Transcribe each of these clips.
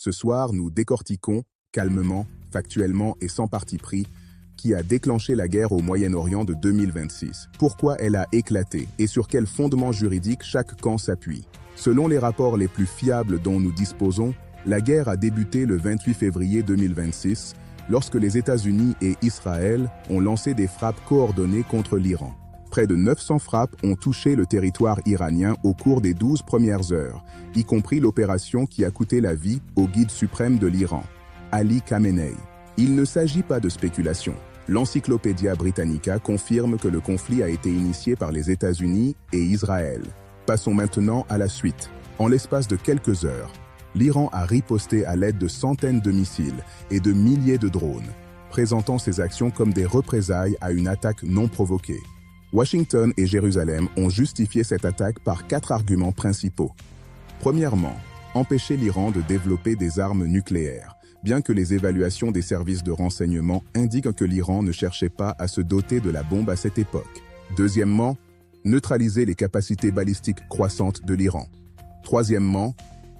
Ce soir, nous décortiquons, calmement, factuellement et sans parti pris, qui a déclenché la guerre au Moyen-Orient de 2026, pourquoi elle a éclaté et sur quel fondement juridique chaque camp s'appuie. Selon les rapports les plus fiables dont nous disposons, la guerre a débuté le 28 février 2026, lorsque les États-Unis et Israël ont lancé des frappes coordonnées contre l'Iran. Près de 900 frappes ont touché le territoire iranien au cours des 12 premières heures, y compris l'opération qui a coûté la vie au guide suprême de l'Iran, Ali Khamenei. Il ne s'agit pas de spéculation. L'Encyclopædia Britannica confirme que le conflit a été initié par les États-Unis et Israël. Passons maintenant à la suite. En l'espace de quelques heures, l'Iran a riposté à l'aide de centaines de missiles et de milliers de drones, présentant ces actions comme des représailles à une attaque non provoquée. Washington et Jérusalem ont justifié cette attaque par 4 arguments principaux. Premièrement, empêcher l'Iran de développer des armes nucléaires, bien que les évaluations des services de renseignement indiquent que l'Iran ne cherchait pas à se doter de la bombe à cette époque. Deuxièmement, neutraliser les capacités balistiques croissantes de l'Iran. Troisièmement,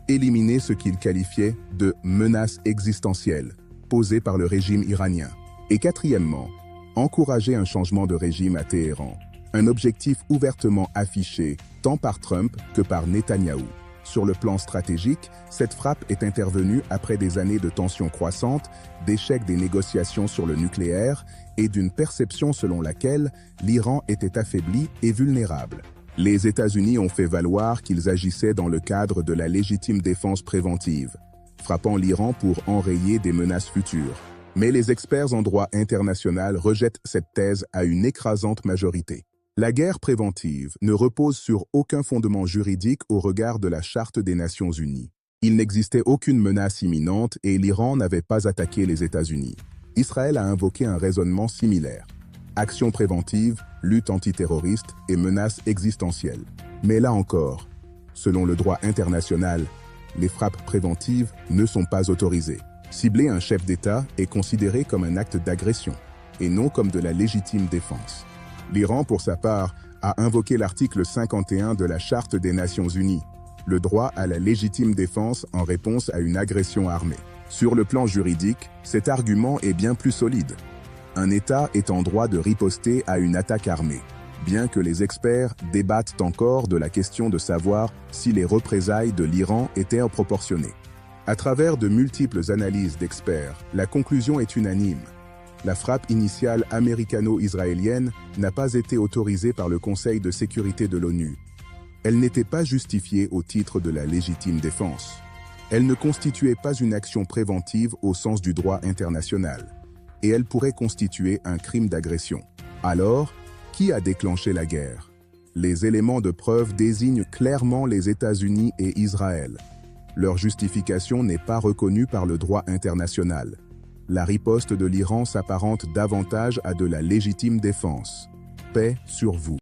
éliminer ce qu'il qualifiait de menace existentielle posée par le régime iranien. Et quatrièmement, encourager un changement de régime à Téhéran, un objectif ouvertement affiché tant par Trump que par Netanyahou. Sur le plan stratégique, cette frappe est intervenue après des années de tensions croissantes, d'échecs des négociations sur le nucléaire et d'une perception selon laquelle l'Iran était affaibli et vulnérable. Les États-Unis ont fait valoir qu'ils agissaient dans le cadre de la légitime défense préventive, frappant l'Iran pour enrayer des menaces futures. Mais les experts en droit international rejettent cette thèse à une écrasante majorité. La guerre préventive ne repose sur aucun fondement juridique au regard de la Charte des Nations Unies. Il n'existait aucune menace imminente et l'Iran n'avait pas attaqué les États-Unis. Israël a invoqué un raisonnement similaire. Action préventive, lutte antiterroriste et menace existentielle. Mais là encore, selon le droit international, les frappes préventives ne sont pas autorisées. Cibler un chef d'État est considéré comme un acte d'agression, et non comme de la légitime défense. L'Iran, pour sa part, a invoqué l'article 51 de la Charte des Nations Unies, le droit à la légitime défense en réponse à une agression armée. Sur le plan juridique, cet argument est bien plus solide. Un État est en droit de riposter à une attaque armée, bien que les experts débattent encore de la question de savoir si les représailles de l'Iran étaient proportionnées. À travers de multiples analyses d'experts, la conclusion est unanime. La frappe initiale américano-israélienne n'a pas été autorisée par le Conseil de sécurité de l'ONU. Elle n'était pas justifiée au titre de la légitime défense. Elle ne constituait pas une action préventive au sens du droit international. Et elle pourrait constituer un crime d'agression. Alors, qui a déclenché la guerre? Les éléments de preuve désignent clairement les États-Unis et Israël. Leur justification n'est pas reconnue par le droit international. La riposte de l'Iran s'apparente davantage à de la légitime défense. Paix sur vous.